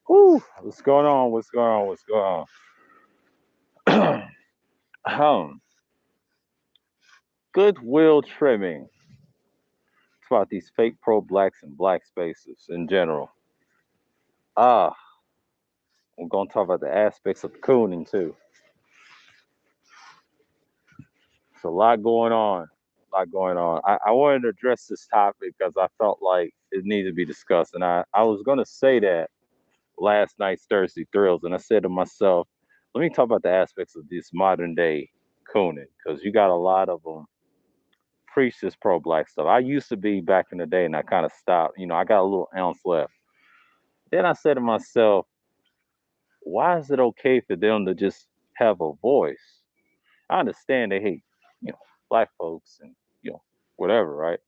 Whew, what's going on? What's going on? What's going on? Goodwill trimming. It's about these fake pro blacks and black spaces in general. Ah, we're gonna talk about the aspects of cooning too. It's a lot going on. A lot going on. I wanted to address this topic because I felt like it needed to be discussed, and I was gonna say that last night's Thursday Thrills, and I said to myself, let me talk about the aspects of this modern day cooning because you got a lot of them preach this pro black stuff. I used to be back in the day and I kind of stopped. I got a little ounce left. Then I said to myself, why is it okay for them to just have a voice? I understand they hate, you know, black folks and, you know, whatever, right?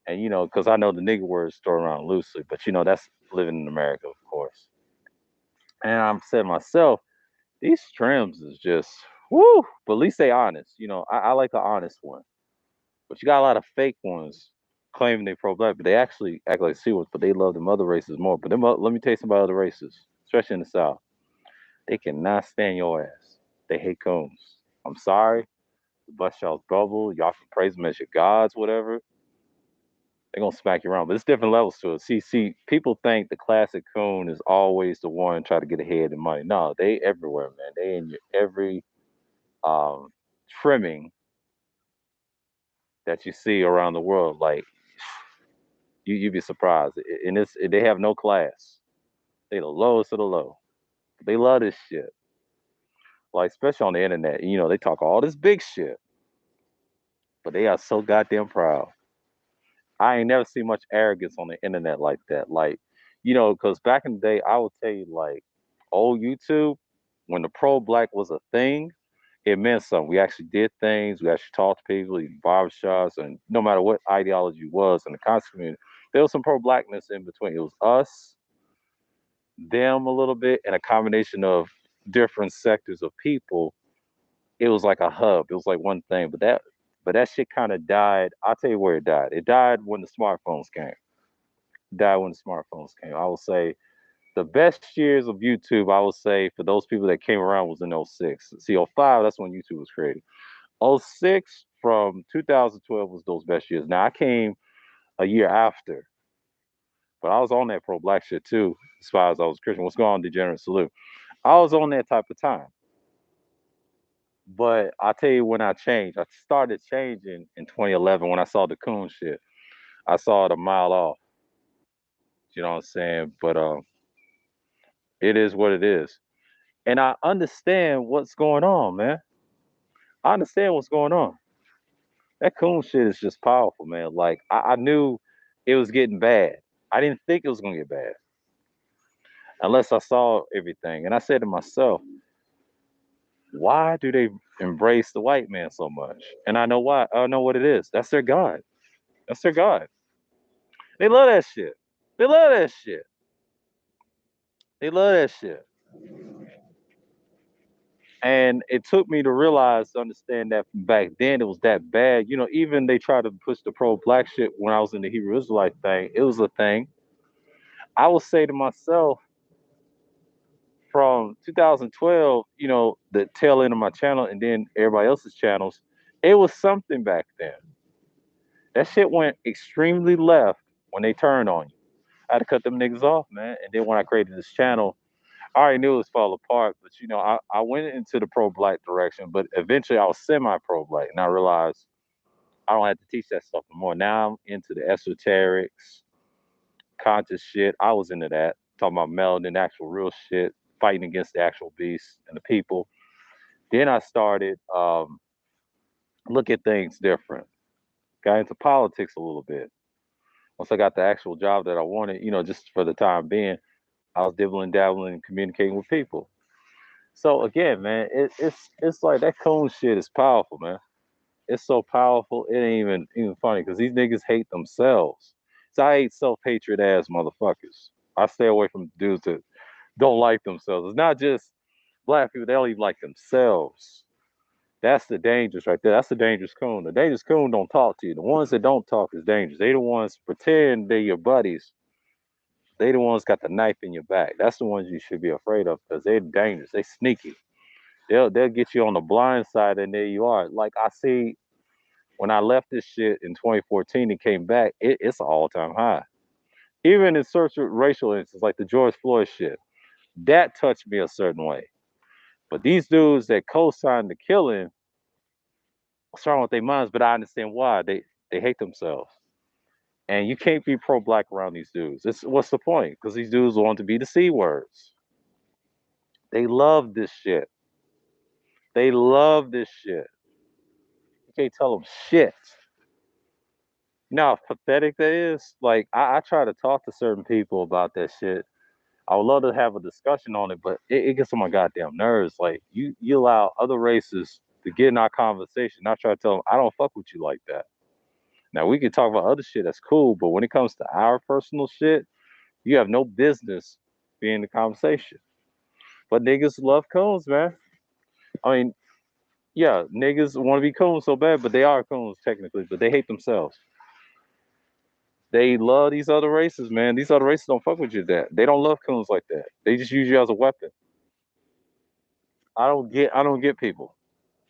And, because I know the nigger word is thrown around loosely, but, that's living in America, of course. And I'm saying to myself, these trims is just, whoo, but at least they honest. I like the honest one. But you got a lot of fake ones claiming they pro black, but they actually act like Seawards, but they love them other races more. But let me tell you something about other races, especially in the South. They cannot stand your ass. They hate Coons. I'm sorry. Bust y'all's bubble. Y'all can praise them as your gods, whatever. They're gonna smack you around. But it's different levels to it. See, people think the classic Coon is always the one try to get ahead in money. No, they everywhere, man. They in your every um, trimming that you see around the world. Like you'd be surprised. And they have no class. They the lowest of the low. They love this shit. Like especially on the internet. They talk all this big shit, but they are so goddamn proud. I ain't never seen much arrogance on the internet like that. Like, because back in the day, I would tell you like old YouTube, when the pro black was a thing, it meant something. We actually did things. We actually talked to people, in barbershops, and no matter what ideology was in the conscious community, there was some pro blackness in between. It was us, them a little bit, and a combination of different sectors of people. It was like a hub. It was like one thing. But that shit kind of died. I'll tell you where it died. It died when the smartphones came. Died when the smartphones came. I will say the best years of YouTube, I would say, for those people that came around was in '06. See, '05, that's when YouTube was created. '06 from 2012 was those best years. Now I came a year after, but I was on that pro black shit too, as far as I was Christian. What's going on, Degenerate Salute? I was on that type of time. But I tell you when I changed. I started changing in 2011 when I saw the coon shit. I saw it a mile off. You know what I'm saying? But it is what it is. And I understand what's going on, man. I understand what's going on. That coon shit is just powerful, man. Like I knew it was getting bad. I didn't think it was gonna get bad unless I saw everything. And I said to myself, why do they embrace the white man so much? And I know why. I know what it is. That's their God. That's their God. They love that shit. They love that shit. They love that shit. And it took me to realize, to understand that back then it was that bad. Even they tried to push the pro black shit when I was in the Hebrew Israelite thing. It was a thing. I would say to myself, from 2012, the tail end of my channel and then everybody else's channels, it was something back then. That shit went extremely left when they turned on you. I had to cut them niggas off, man. And then when I created this channel, I already knew it was fall apart, but I went into the pro black direction, but eventually I was semi pro black, and I realized I don't have to teach that stuff anymore. Now I'm into the esoterics, conscious shit. I was into that, talking about melanin, actual real shit, fighting against the actual beast and the people. Then I started look at things different. Got into politics a little bit. Once I got the actual job that I wanted, just for the time being, I was dibbling, dabbling, and communicating with people. So again, man, it's like that cone shit is powerful, man. It's so powerful. It ain't even funny because these niggas hate themselves. So I hate self hatred ass motherfuckers. I stay away from dudes that don't like themselves. It's not just black people; they don't even like themselves. That's the dangerous right there. That's the dangerous coon. The dangerous coon don't talk to you. The ones that don't talk is dangerous. They the ones pretend they're your buddies. They the ones got the knife in your back. That's the ones you should be afraid of because they're dangerous. They sneaky. They'll get you on the blind side, and there you are. Like I see when I left this shit in 2014 and came back, it's an all time high. Even in search of racial instances, like the George Floyd shit, that touched me a certain way. But these dudes that co-signed the killing, what's wrong with their minds? But I understand why. They hate themselves. And you can't be pro black around these dudes. It's what's the point? Because these dudes want to be the C words. They love this shit. They love this shit. You can't tell them shit. You know how pathetic that is? Like, I try to talk to certain people about that shit. I would love to have a discussion on it, but it gets on my goddamn nerves. Like, you allow other races to get in our conversation. I try to tell them, I don't fuck with you like that. Now, we can talk about other shit that's cool, but when it comes to our personal shit, you have no business being in the conversation. But niggas love coons, man. I mean, yeah, niggas want to be coons so bad, but they are coons technically, but they hate themselves. They love these other races, man. These other races don't fuck with you that. They don't love coons like that. They just use you as a weapon. I don't get people.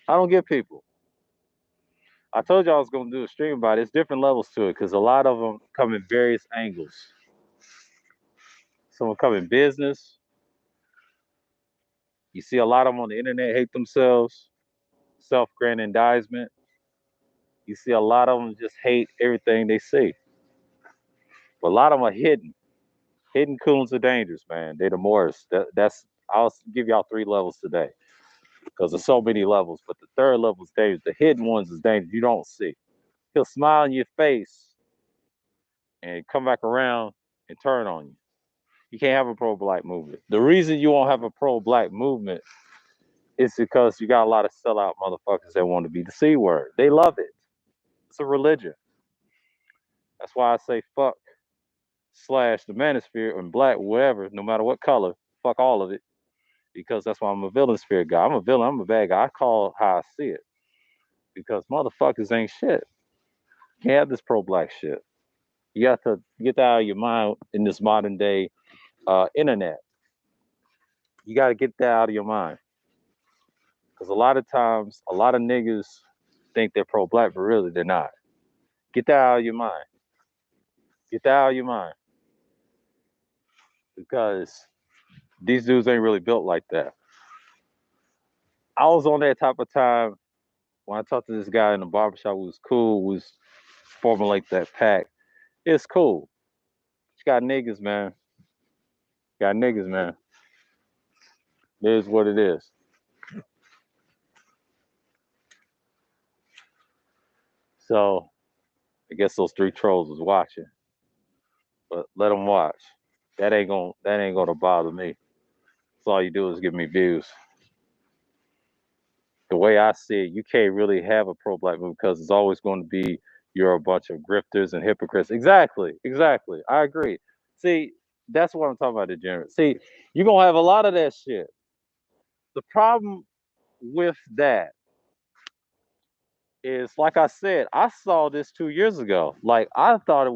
I don't get people. I told you I was gonna do a stream about it. It's different levels to it because a lot of them come in various angles. Some will come in business. You see a lot of them on the internet hate themselves, self-grandizement. You see a lot of them just hate everything they see. But a lot of them are hidden. Hidden coons are dangerous, man. They're the worst. That's I'll give y'all 3 levels today because there's so many levels. But the third level is dangerous. The hidden ones is dangerous. You don't see. He'll smile in your face and come back around and turn on you. You can't have a pro-black movement. The reason you won't have a pro-black movement is because you got a lot of sellout motherfuckers that want to be the C word. They love it. It's a religion. That's why I say fuck slash the manosphere and black, whatever, no matter what color, fuck all of it. Because that's why I'm a villain spirit guy. I'm a villain, I'm a bad guy. I call how I see it. Because motherfuckers ain't shit. You can't have this pro black shit. You have to get that out of your mind in this modern day internet. You got to get that out of your mind. Because a lot of times, a lot of niggas think they're pro black, but really they're not. Get that out of your mind. Get that out of your mind. Because these dudes ain't really built like that. I was on that type of time when I talked to this guy in the barbershop who was cool, was formulate that pack. It's cool. You got niggas, man. Got niggas, man. It is what it is. So I guess those 3 trolls was watching, but let them watch. That ain't gonna bother me. So all you do is give me views. The way I see it, you can't really have a pro-black movement because it's always going to be you're a bunch of grifters and hypocrites. Exactly, exactly. I agree. See, that's what I'm talking about, degenerate. See, you're gonna have a lot of that shit. The problem with that is, like I said, I saw this 2 years ago. Like I thought it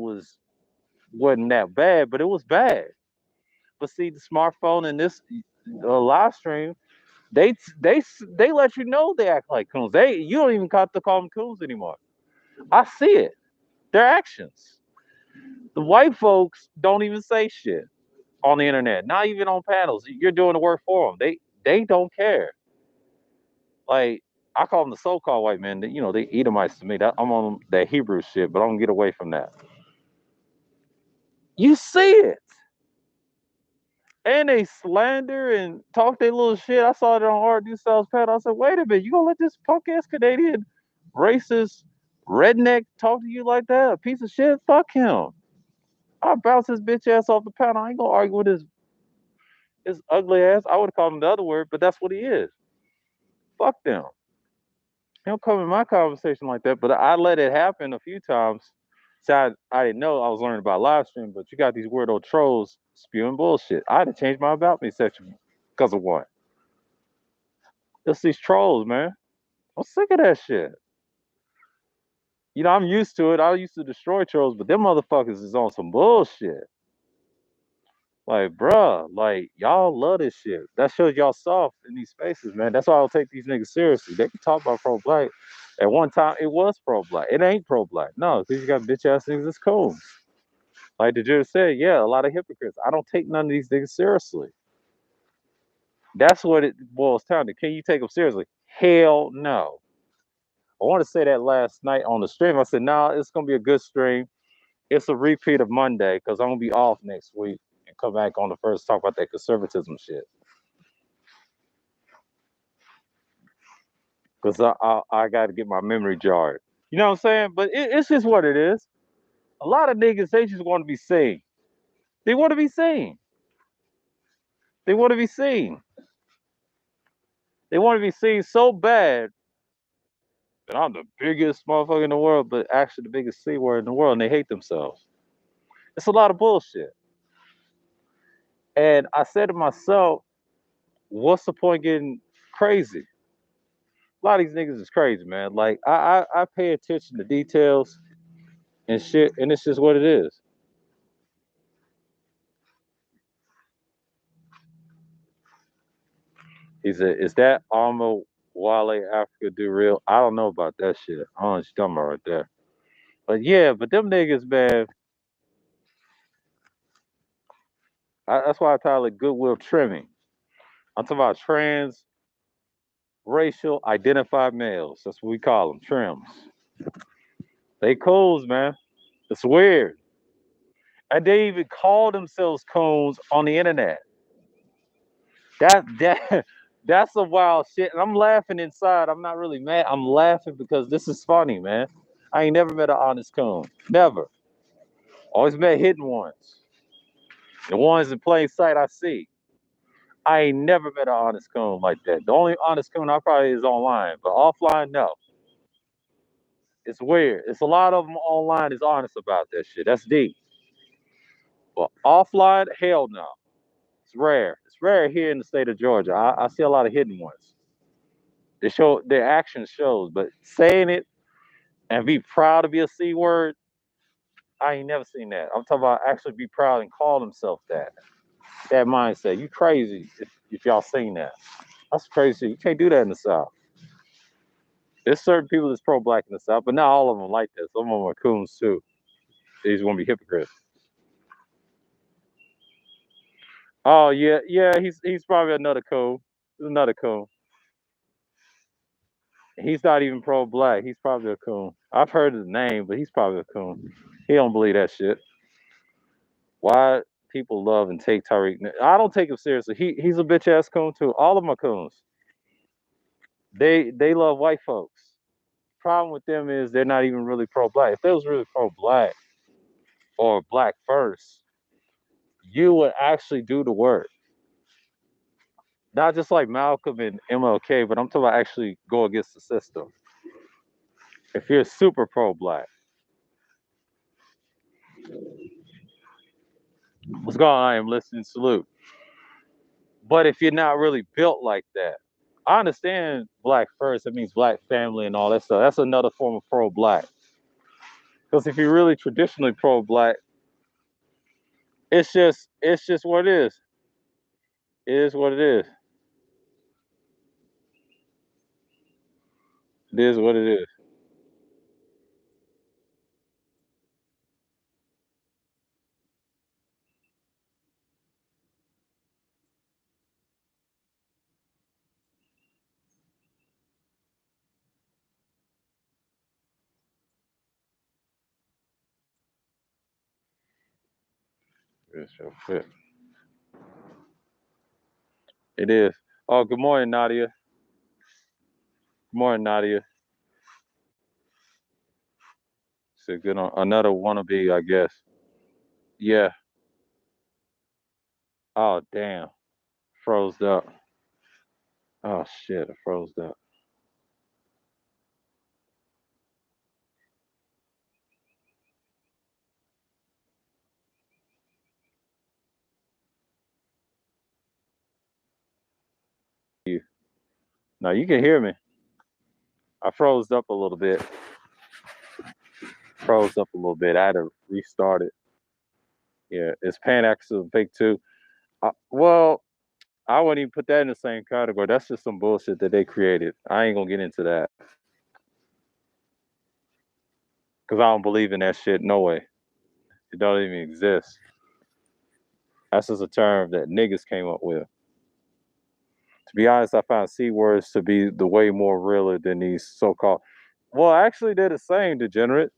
wasn't that bad, but it was bad. But see, the smartphone and this live stream, they they they let you know they act like coons. You don't even have to call them coons anymore. I see it. Their actions. The white folks don't even say shit on the internet. Not even on panels. You're doing the work for them. They don't care. Like I call them the so-called white men. You know, they Edomites to me. I'm on that Hebrew shit, but I'm gonna get away from that. You see it. And they slander and talk their little shit. I saw it on Art Ducel's panel. I said, wait a minute, you gonna let this punk ass Canadian racist redneck talk to you like that? A piece of shit? Fuck him. I'll bounce his bitch ass off the panel. I ain't gonna argue with his ugly ass. I would have called him the other word, but that's what he is. Fuck them. He don't come in my conversation like that, but I let it happen a few times. So I didn't know I was learning about live stream, but you got these weirdo trolls spewing bullshit. I had to change my about me section because of what? It's these trolls, man. I'm sick of that shit. You know, I'm used to it. I used to destroy trolls, but them motherfuckers is on some bullshit. Like, bruh, like y'all love this shit. That shows y'all soft in these spaces, man. That's why I don't take these niggas seriously. They can talk about pro black. At one time, it was pro black. It ain't pro black. No, because you got bitch ass niggas that's cool. Like the judge said, yeah, a lot of hypocrites. I don't take none of these niggas seriously. That's what it boils down to. Can you take them seriously? Hell no. I want to say that last night on the stream. I said, nah, it's gonna be a good stream. It's a repeat of Monday because I'm gonna be off next week and come back on the first talk about that conservatism shit. Because I got to get my memory jarred. You know what I'm saying? But it's just what it is. A lot of niggas, they just want to be seen. They want to be seen. They want to be seen. They want to be seen so bad that I'm the biggest motherfucker in the world, but actually the biggest C word in the world, and they hate themselves. It's a lot of bullshit. And I said to myself, what's the point getting crazy? A lot of these niggas is crazy, man. Like I pay attention to details and shit, and it's just what it is. He said, "Is that Alma Wale Africa do real?" I don't know about that shit. I don't know what you're talking about right there. But yeah, but them niggas, man, that's why I title it Goodwill trimming. I'm talking about trans racial identified males. That's what we call them, trims. They coons, man. It's weird. And they even call themselves coons on the internet. That that's some wild shit. And I'm laughing inside. I'm not really mad. I'm laughing because this is funny, man. I ain't never met an honest coon. Never. Always met hidden ones. The ones in plain sight I see. I ain't never met an honest coon like that. The only honest coon I probably is online, but offline, no. It's weird. It's a lot of them online is honest about that shit. That's deep. But offline, hell no. It's rare. It's rare here in the state of Georgia. I see a lot of hidden ones. They show their action shows, but saying it and be proud to be a C word, I ain't never seen that. I'm talking about actually be proud and call themselves that. That mindset. You crazy if y'all seen that. That's crazy. You can't do that in the South. There's certain people that's pro-black in the South, but not all of them like that. Some of them are coons too. They just want to be hypocrites. Oh yeah, yeah. He's probably another coon. He's another coon. He's not even pro-black. He's probably a coon. I've heard his name, but he's probably a coon. He don't believe that shit. Why people love and take Tyreek? I don't take him seriously. He's a bitch ass coon too. All of my coons. They love white folks. Problem with them is they're not even really pro-black. If they was really pro-black or black first, you would actually do the work. Not just like Malcolm and MLK, but I'm talking about actually go against the system. If you're super pro-black, what's going on? I am listening. Salute. But if you're not really built like that, I understand black first. It means black family and all that stuff. That's another form of pro-black. Because if you're really traditionally pro-black, it's just what it is. It is what it is. It is what it is. It's your fit. It is. Oh, good morning, Nadia. Good morning, Nadia. It's a good another wannabe, I guess. Yeah. Oh, damn. Froze up. Oh shit, I froze up. You. Now you can hear me. I froze up a little bit. Froze up a little bit. I had to restart it. Yeah, it's Pan Axle Big Two. Well, I wouldn't even put that in the same category. That's just some bullshit that they created. I ain't gonna get into that because I don't believe in that shit. No way. It don't even exist. That's just a term that niggas came up with. To be honest, I found C words to be the way more realer than these so-called. Well, actually, they're the same, degenerate.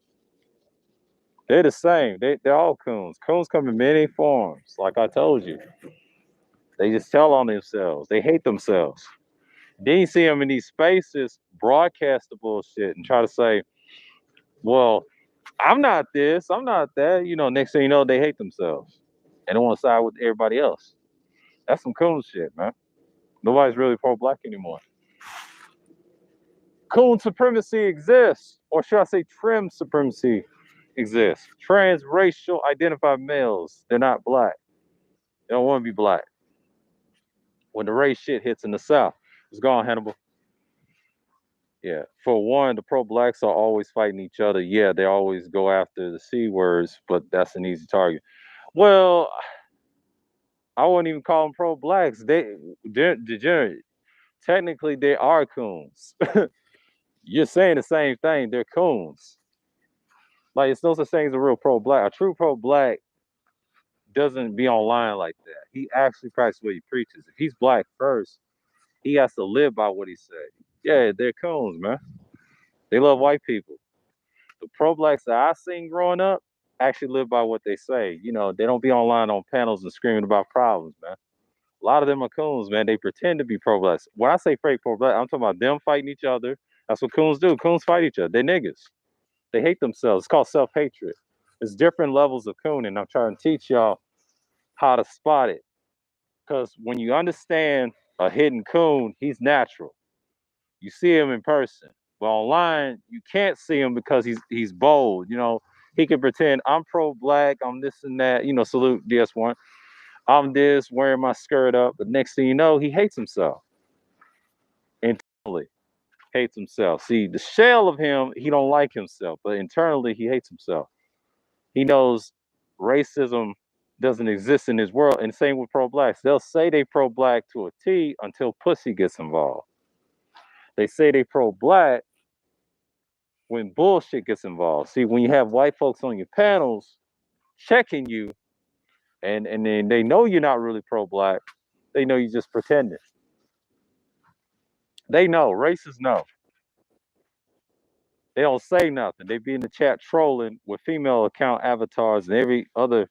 They're the same. They're all coons. Coons come in many forms. Like I told you, they just tell on themselves. They hate themselves. Then you see them in these spaces broadcast the bullshit and try to say, "Well, I'm not this. I'm not that." Next thing you know, they hate themselves and they want to side with everybody else. That's some coon shit, man. Nobody's really pro-black anymore. Coon supremacy exists, or should I say, trim supremacy exists. Transracial identified males, they're not black. They don't want to be black. When the race shit hits in the South, it's gone, Hannibal. Yeah. For one, the pro-blacks are always fighting each other. Yeah, they always go after the C words, but that's an easy target. Well, I wouldn't even call them pro-blacks. They're degenerate. Technically, they are coons. You're saying the same thing. They're coons. Like, it's no such thing as a real pro-black. A true pro-black doesn't be online like that. He actually practices what he preaches. If he's black first, he has to live by what he said. Yeah, they're coons, man. They love white people. The pro-blacks that I seen growing up actually live by what they say. They don't be online on panels and screaming about problems, man. A lot of them are coons, man. They pretend to be pro-blacks. When I say fake pro-black, I'm talking about them fighting each other. That's what coons do. Coons fight each other. They're niggas. They hate themselves. It's called self-hatred. There's different levels of cooning. I'm trying to teach y'all how to spot it. Because when you understand a hidden coon, he's natural. You see him in person. But online, you can't see him because he's bold. He can pretend I'm pro-black, I'm this and that. Salute DS1. I'm this, wearing my skirt up. But next thing you know, he hates himself. Internally, hates himself. See, the shell of him, he don't like himself, but internally, he hates himself. He knows racism doesn't exist in his world. And same with pro-blacks. They'll say they pro-black to a T until pussy gets involved. They say they pro-black when bullshit gets involved. See, when you have white folks on your panels checking you, and then they know you're not really pro-black, they know you're just pretending. They know, racists know. They don't say nothing. They be in the chat trolling with female account avatars and every other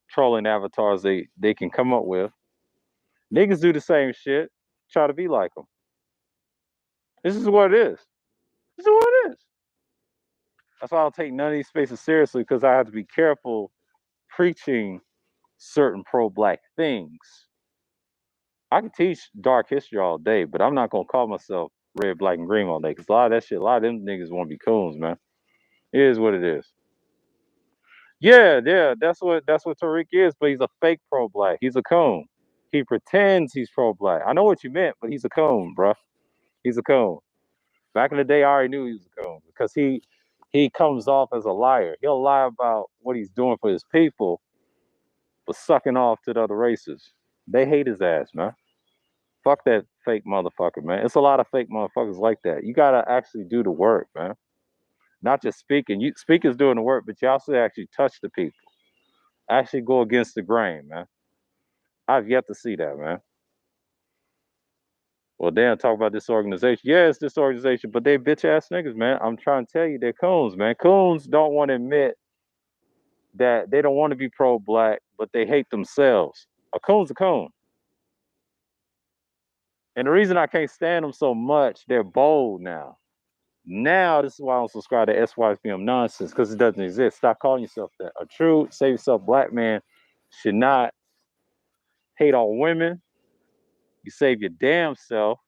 trolling avatars they can come up with. Niggas do the same shit, try to be like them. This is what it is. This is what it is. That's why I don't take none of these spaces seriously, because I have to be careful preaching certain pro-black things. I can teach dark history all day, but I'm not gonna call myself red, black, and green all day. Cause a lot of that shit, a lot of them niggas want to be coons, man. It is what it is. Yeah, yeah, that's what Tariq is, but he's a fake pro-black. He's a coon. He pretends he's pro-black. I know what you meant, but he's a coon, bro. He's a coon. Back in the day, I already knew he was a coon because he comes off as a liar. He'll lie about what he's doing for his people, but sucking off to the other races. They hate his ass, man. Fuck that fake motherfucker, man. It's a lot of fake motherfuckers like that. You gotta actually do the work, man. Not just speaking. You speakers doing the work, but you also actually touch the people. Actually go against the grain, man. I've yet to see that, man. Well, damn, talk about this organization. Yeah, it's this organization, but they bitch ass niggas, man. I'm trying to tell you, they're coons, man. Coons don't want to admit that they don't want to be pro-black, but they hate themselves. A coon's a coon. And the reason I can't stand them so much, they're bold now. Now, this is why I don't subscribe to SYFM nonsense, because it doesn't exist. Stop calling yourself that. A true, save yourself black man should not hate all women. You save your damn self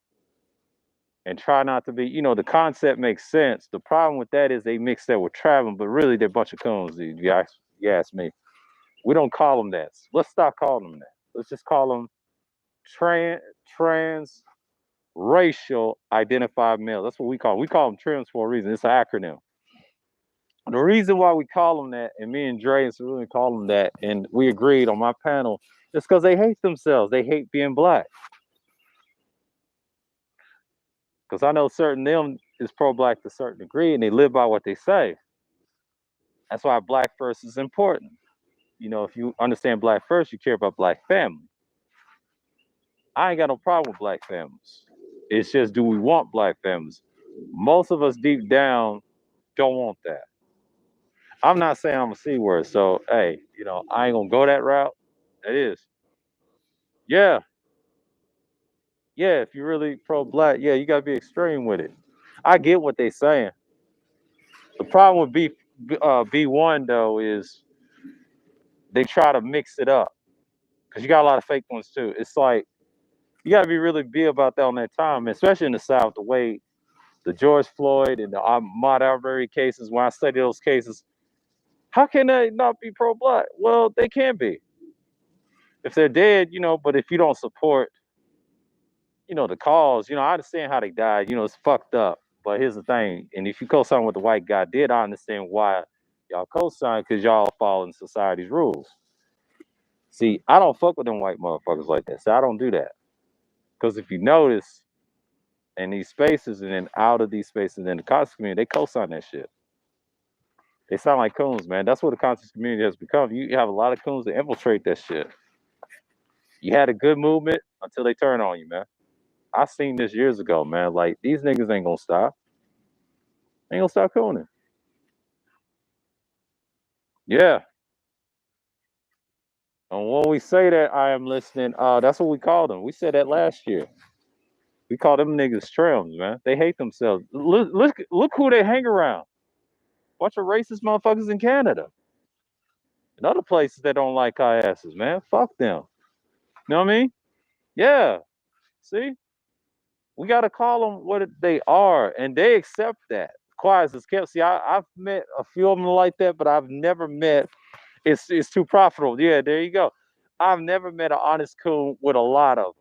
and try not to be, the concept makes sense. The problem with that is they mix that with traveling, but really they're a bunch of coons, you ask me. We don't call them that. Let's stop calling them that. Let's just call them trans racial identified male. That's what we call them. We call them trims for a reason. It's an acronym. The reason why we call them that, and me and Dre and Cerulean call them that, and we agreed on my panel, is because they hate themselves. They hate being black. Because I know certain them is pro-black to a certain degree, and they live by what they say. That's why black first is important. If you understand black first, you care about black family. I ain't got no problem with black families. It's just, do we want black families? Most of us deep down don't want that. I'm not saying I'm a C word, so hey, I ain't gonna go that route. It is. Yeah, yeah. If you're really pro-black, yeah, you gotta be extreme with it. I get what they saying. The problem with B1 though is they try to mix it up because you got a lot of fake ones too. It's like you gotta be about that on that time, especially in the South. The way the George Floyd and the Ahmaud Arbery cases, when I study those cases, how can they not be pro-black? Well, they can be if they're dead, But if you don't support, the cause, I understand how they died. It's fucked up. But here's the thing, and if you co-sign what the white guy did, I understand why y'all co-sign because y'all following society's rules. See, I don't fuck with them white motherfuckers like that. So I don't do that. Because if you notice in these spaces and then out of these spaces in the conscious community, they co-sign that shit. They sound like coons, man. That's what the conscious community has become. You have a lot of coons that infiltrate that shit. You had a good movement until they turn on you, man. I seen this years ago, man. Like these niggas ain't gonna stop. Ain't gonna stop cooning. Yeah. And when we say that I am listening, that's what we called them. We said that last year. We call them niggas trims, man. They hate themselves. Look who they hang around. Bunch of racist motherfuckers in Canada and other places that don't like our asses, man. Fuck them. You know what I mean? Yeah. See, we gotta call them what they are, and they accept that. Quiet as kept. See, I've met a few of them like that, but I've never met. It's too profitable. Yeah, there you go. I've never met an honest coon with a lot of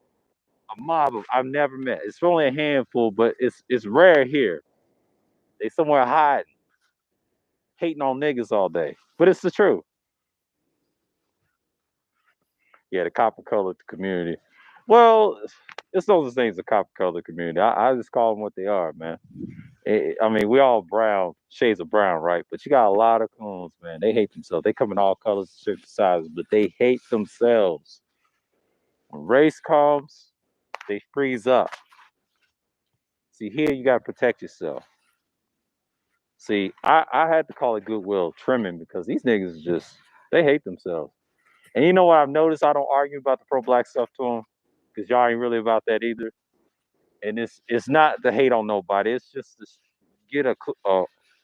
a mob of. I've never met. It's only a handful, but it's rare here. They somewhere hiding, hating on niggas all day. But it's the truth. Yeah, the copper colored community. Well, it's those things, the copper colored community. I just call them what they are, man. I mean, we all brown, shades of brown, right? But you got a lot of coons, man. They hate themselves. They come in all colors, shapes, and sizes, but they hate themselves. When race comes, they freeze up. See, here you gotta protect yourself. See, I had to call it Goodwill trimming because these niggas just they hate themselves. And you know what I've noticed? I don't argue about the pro black stuff to them because y'all ain't really about that either. And it's not to hate on nobody. It's just to get a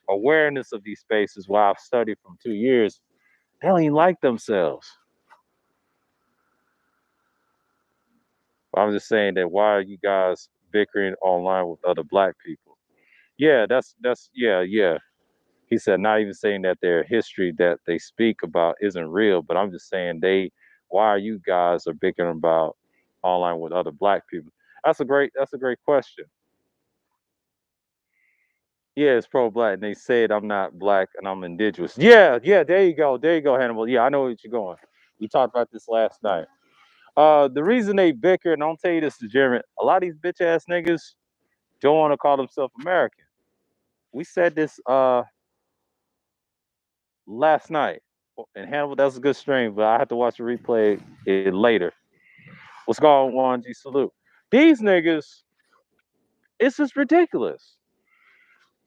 awareness of these spaces. While I've studied from 2 years, they don't even like themselves. I'm just saying that why are you guys bickering online with other black people? Yeah, that's yeah. He said not even saying that their history that they speak about isn't real, but I'm just saying why are you guys are bickering about online with other black people? That's a great question. Yeah, it's pro black. And they said I'm not black and I'm indigenous. Yeah, yeah, there you go. There you go, Hannibal. Yeah, I know what you're going. We talked about this last night. The reason they bicker, and I'll tell you this, Jeremy, a lot of these bitch ass niggas don't want to call themselves American. We said this last night. And Hannibal, that was a good stream, but I have to watch the replay it later. What's going on, G Salute? These niggas, it's just ridiculous.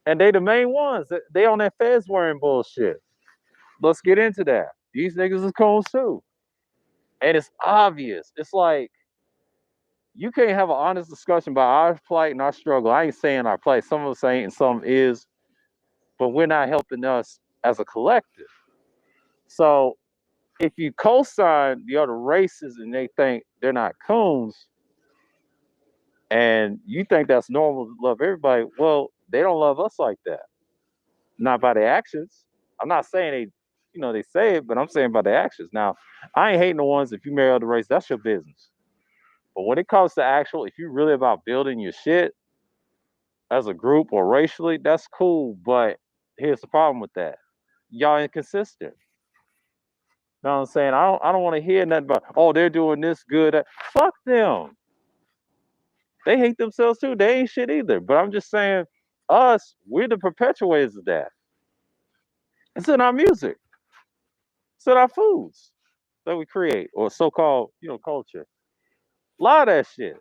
And they the main ones. They on that feds wearing bullshit. Let's get into that. These niggas is cones too. And it's obvious. It's like you can't have an honest discussion about our plight and our struggle. I ain't saying our plight. Some of us ain't and some is, but we're not helping us as a collective. So if you co-sign the other races and they think they're not coons, and you think that's normal to love everybody, well, they don't love us like that. Not by their actions. I'm not saying they say it, but I'm saying by their actions. Now, I ain't hating the ones if you marry other race, that's your business. But when it comes to actual, if you're really about building your shit as a group or racially, that's cool. But Here's the problem with that. Y'all inconsistent. You know what I'm saying? I don't want to hear nothing about, oh, they're doing this good. Fuck them. They hate themselves too. They ain't shit either. But I'm just saying, us, we're the perpetuators of that. It's in our music. It's in our foods that we create, or so-called, culture. A lot of that shit.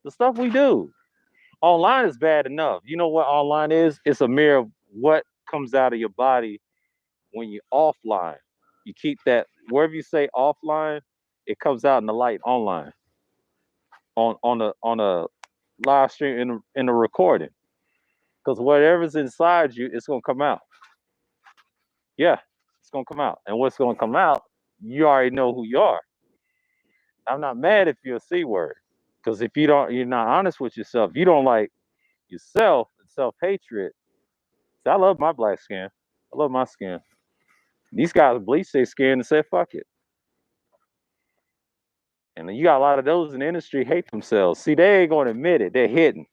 The stuff we do. Online is bad enough. You know what online is? It's a mirror of what comes out of your body when you're offline. You keep that wherever you say offline, it comes out in the light online. On a live stream in a recording. Because whatever's inside you, it's gonna come out. Yeah, it's gonna come out. And what's gonna come out, you already know who you are. I'm not mad if you're a C word. Because if you're not honest with yourself, you don't like yourself and self-hatred. See, I love my black skin. I love my skin. These guys bleach their skin and say fuck it. And you got a lot of those in the industry hate themselves. See, they ain't gonna admit it. They're hidden.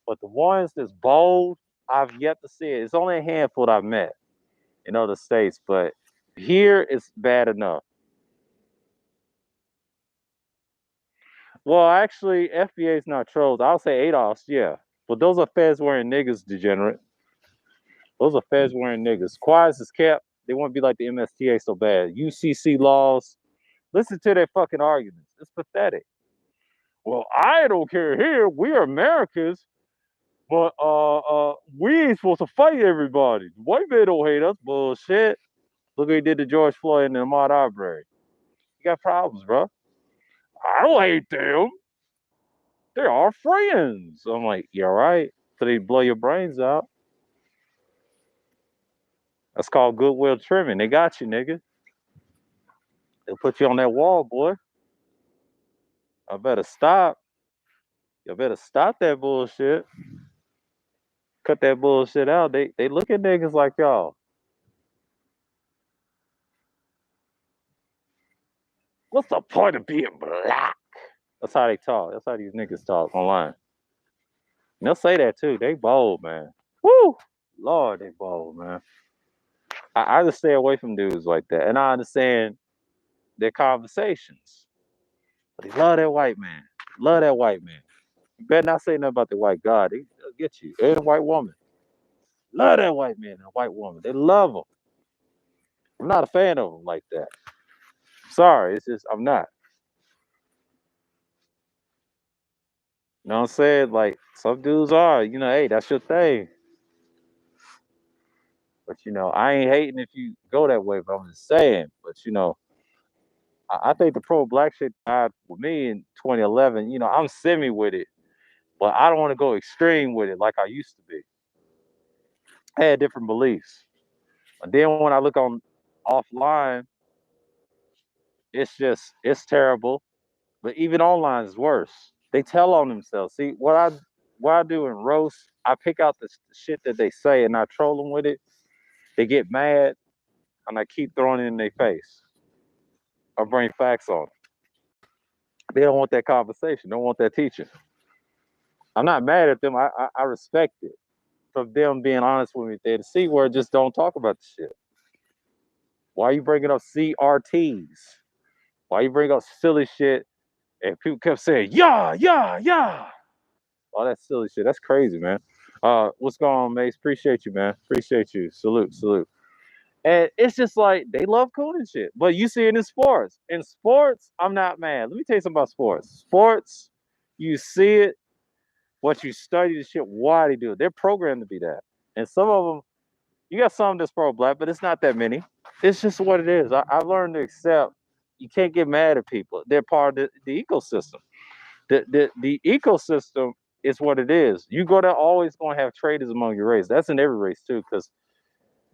But the ones that's bold, I've yet to see it. It's only a handful that I've met in other states, but here it's bad enough. Well, actually, FBA is not trolls. I'll say ADOS, yeah. But those are feds wearing niggas, degenerate. Those are feds wearing niggas. Quiet is kept. They won't be like the MSTA so bad. UCC laws. Listen to their fucking arguments. It's pathetic. Well, I don't care here. We are Americans, but we ain't supposed to fight everybody. White men don't hate us. Bullshit. Look what he did to George Floyd and the Ahmaud Arbery. You got problems, bro. I don't hate them. They're our friends. I'm like, you all right? So they blow your brains out. That's called Goodwill trimming. They got you, nigga. They'll put you on that wall, boy. I better stop. You better stop that bullshit. Cut that bullshit out. They look at niggas like y'all. What's the point of being black? That's how they talk. That's how these niggas talk online. And they'll say that too. They bold, man. Woo! Lord, they bold, man. I just stay away from dudes like that. And I understand their conversations. But they love that white man. Love that white man. You better not say nothing about the white God. They'll get you. And a white woman. Love that white man and a white woman. They love them. I'm not a fan of them like that. Sorry, it's just I'm not. You know what I'm saying? Like some dudes are, hey, that's your thing. But I ain't hating if you go that way, but I'm just saying. But I think the pro black shit died with me in 2011. I'm semi with it, but I don't want to go extreme with it like I used to be. I had different beliefs. And then when I look on offline, it's terrible. But even online is worse. They tell on themselves. See what I do in roast, I pick out the shit that they say and I troll them with it. They get mad and I keep throwing it in their face. I bring facts on them. They don't want that conversation. Don't want that teaching. I'm not mad at them. I respect it from them being honest with me. They're the C word. Just don't talk about the shit. Why are you bringing up CRTs? Why you bring up silly shit? And people kept saying, yeah, yeah, yeah. All that silly shit. That's crazy, man. What's going on, Mace? Appreciate you, man. Appreciate you. Salute, salute. And it's just like they love cooning shit. But you see it in sports. In sports, I'm not mad. Let me tell you something about sports. Sports, you see it, what you study the shit, why they do it. They're programmed to be that. And some of them, you got some that's pro black, but it's not that many. It's just what it is. I've learned to accept you can't get mad at people. They're part of the ecosystem. The ecosystem is what it is. You're gonna always gonna have traders among your race. That's in every race too, because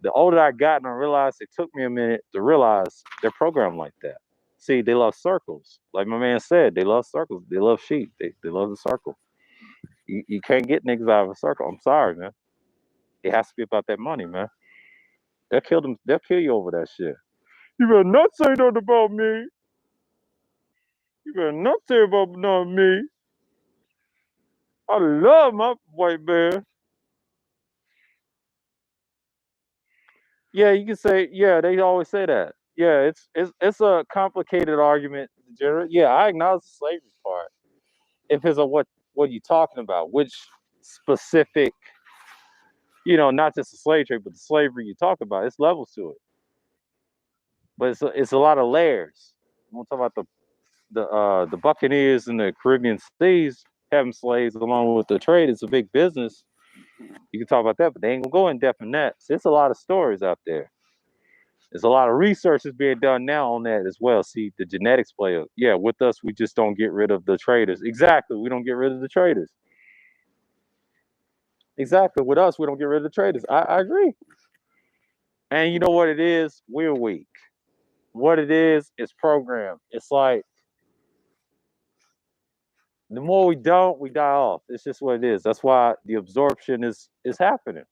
the older I got and I realized it took me a minute to realize they're programmed like that. See, they love circles. Like my man said, they love circles. They love sheep. They love the circle. You can't get niggas out of a circle. I'm sorry, man. It has to be about that money, man. They'll kill them. They'll kill you over that shit. You better not say that about me. You better not say about not me. I love my white man. Yeah, you can say, yeah, they always say that. Yeah, it's a complicated argument. Yeah, I acknowledge the slavery part. If it's a what you talking about, which specific, not just the slave trade, but the slavery you talk about, it's levels to it. But it's a lot of layers. I'm talk about the Buccaneers in the Caribbean seas having slaves along with the trade. It's a big business. You can talk about that, but they ain't gonna go in depth in that. So it's a lot of stories out there. There's a lot of research that's being done now on that as well. See, the genetics play a yeah. With us, we just don't get rid of the traders. Exactly, we don't get rid of the traders. Exactly, with us, we don't get rid of the traders. I agree. And you know what it is? We're weak. What it is programmed. It's like the more we don't, we die off. It's just what it is. That's why the absorption is happening.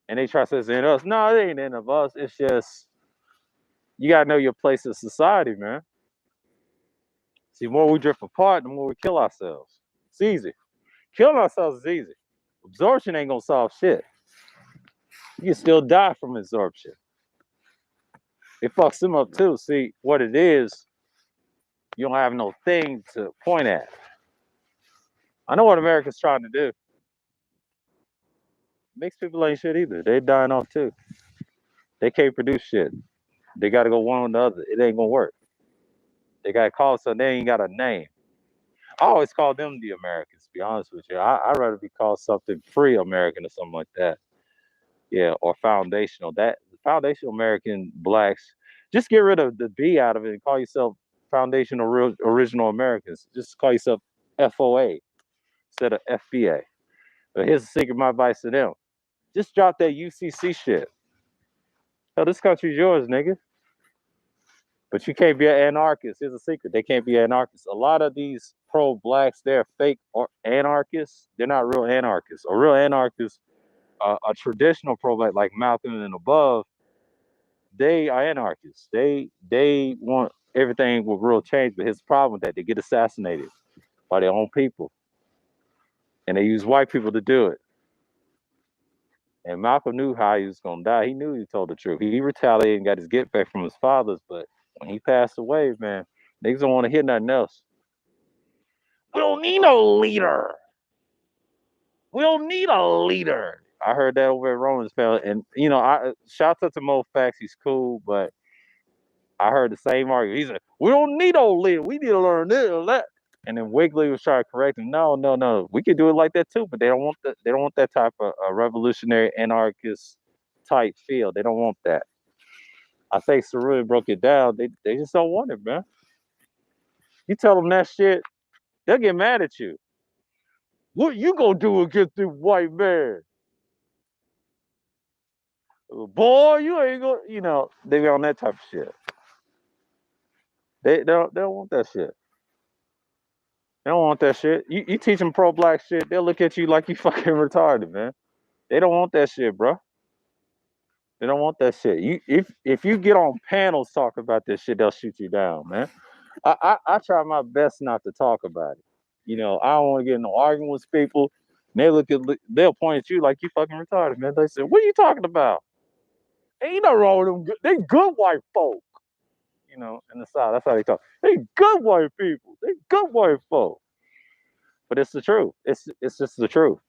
And they try to say it's in us. No, it ain't in of us. It's just you gotta know your place in society, man. See, the more we drift apart, the more we kill ourselves. It's easy. Killing ourselves is easy. Absorption ain't gonna solve shit. You can still die from absorption. It fucks them up too. See, what it is, you don't have no thing to point at. I know what America's trying to do. Mixed people ain't shit either. They dying off too. They can't produce shit. They gotta go one or the other. It ain't gonna work. They gotta call something they ain't got a name. I always call them the Americans, to be honest with you. I'd rather be called something free American or something like that. Yeah, or foundational. That foundational American blacks. Just get rid of the B out of it and call yourself foundational original Americans. Just call yourself FOA instead of FBA. But here's the secret, my advice to them. Just drop that UCC shit. Hell, this country's yours, nigga. But you can't be an anarchist. Here's a secret. They can't be anarchists. A lot of these pro-blacks, they're fake or anarchists. They're not real anarchists. A real anarchist, a traditional pro-black like Malcolm and above, they are anarchists. They want everything with real change, but his problem with that, they get assassinated by their own people. And they use white people to do it. And Malcolm knew how he was gonna die. He knew he told the truth. He retaliated and got his get back from his fathers, but when he passed away, man, niggas don't want to hear nothing else. We don't need no leader. We don't need a leader. I heard that over at Romans, fella. And I shout out to Mo Facts, he's cool, but I heard the same argument. He said, we don't need no leader. We need to learn this or that. And then Wiggly was trying to correct him. No, no, no. We could do it like that too, but they don't want that. They don't want that type of revolutionary anarchist type feel. They don't want that. I think Cerulli broke it down. They just don't want it, man. You tell them that shit, they'll get mad at you. What you gonna do against the white man? Boy, you ain't gonna, they be on that type of shit. They don't want that shit. They don't want that shit. You teach them pro-black shit, they'll look at you like you fucking retarded, man. They don't want that shit, bro. They don't want that shit. If you get on panels talking about this shit, they'll shoot you down, man. I try my best not to talk about it. I don't want to get in no argument with people. They'll point at you like you fucking retarded, man. They say, "What are you talking about? Ain't no wrong with them. They good white folk." In the South, that's how they talk. They good white people. They good white folk. But it's the truth. It's just the truth.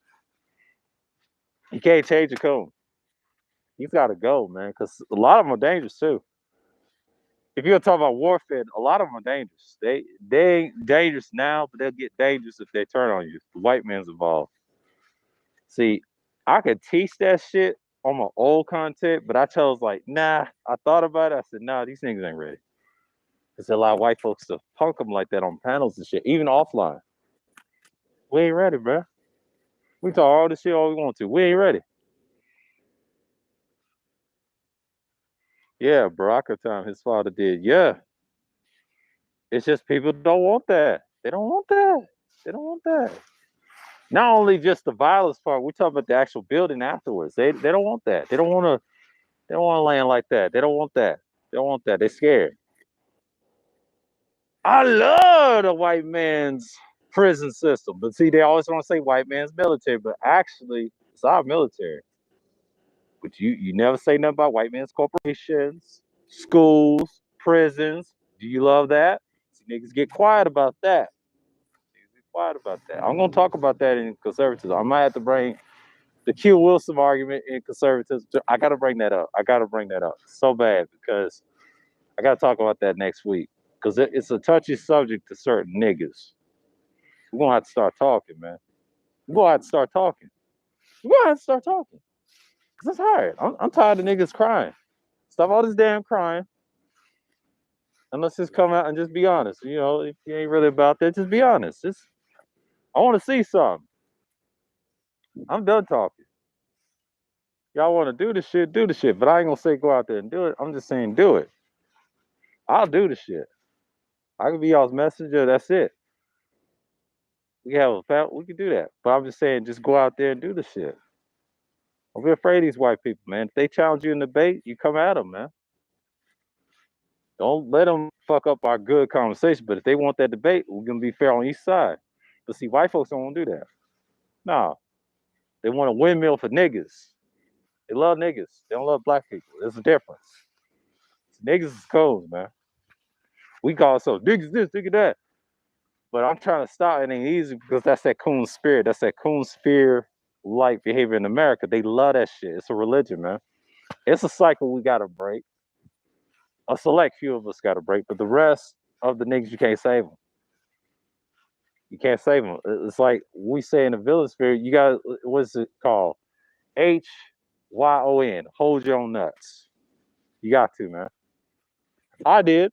You can't change a coon. He's got to go, man, because a lot of them are dangerous too. If you're talking about warfare, a lot of them are dangerous. They ain't dangerous now, but they'll get dangerous if they turn on you. The white man's involved. See, I could teach that shit on my old content, but I chose like, nah. I thought about it. I said, nah, these niggas ain't ready. There's a lot of white folks to punk them like that on panels and shit, even offline. We ain't ready, bro. We talk all this shit all we want to. We ain't ready. Yeah, Baraka time his father did. Yeah. It's just people don't want that. They don't want that. They don't want that. Not only just the violence part, we're talking about the actual building afterwards. They don't want that. They don't want to land like that. They don't want that. They don't want that. They're scared. I love the white man's prison system. But see, they always want to say white man's military, but actually it's our military. But you never say nothing about white men's corporations, schools, prisons. Do you love that? See, niggas get quiet about that. Niggas get quiet about that. I'm gonna talk about that in conservatism. I might have to bring the Q Wilson argument in conservatism. I gotta bring that up. I gotta bring that up so bad because I gotta talk about that next week because it's a touchy subject to certain niggas. We're gonna have to start talking, man. We're gonna have to start talking. We're gonna have to start talking. Cause I'm tired. I'm tired of niggas crying. Stop all this damn crying. And let's just come out and just be honest. You know, if you ain't really about that, just be honest. I want to see something. I'm done talking. Y'all want to do the shit. But I ain't gonna say go out there and do it. I'm just saying do it. I'll do the shit. I can be y'all's messenger. That's it. We can have a we can do that. But I'm just saying, just go out there and do the shit. Don't be afraid of these white people, man. If they challenge you in debate, you come at them, man. Don't let them fuck up our good conversation. But if they want that debate, we're gonna be fair on each side. But see, white folks don't want to do that. Nah, they want a windmill for niggas. They love niggas. They don't love black people. There's a difference. Niggas is coons, man. We call ourselves niggas this, nigga that. But I'm trying to stop it. Ain't easy because that's that coon spirit. That's that coon spear like behavior in America. They love that shit. It's a religion, man. It's a cycle we gotta break. A select few of us gotta break, but the rest of the niggas you can't save them. You can't save them. It's like we say in the village spirit. You got what's it called? HYON. Hold your own nuts. You got to, man. I did.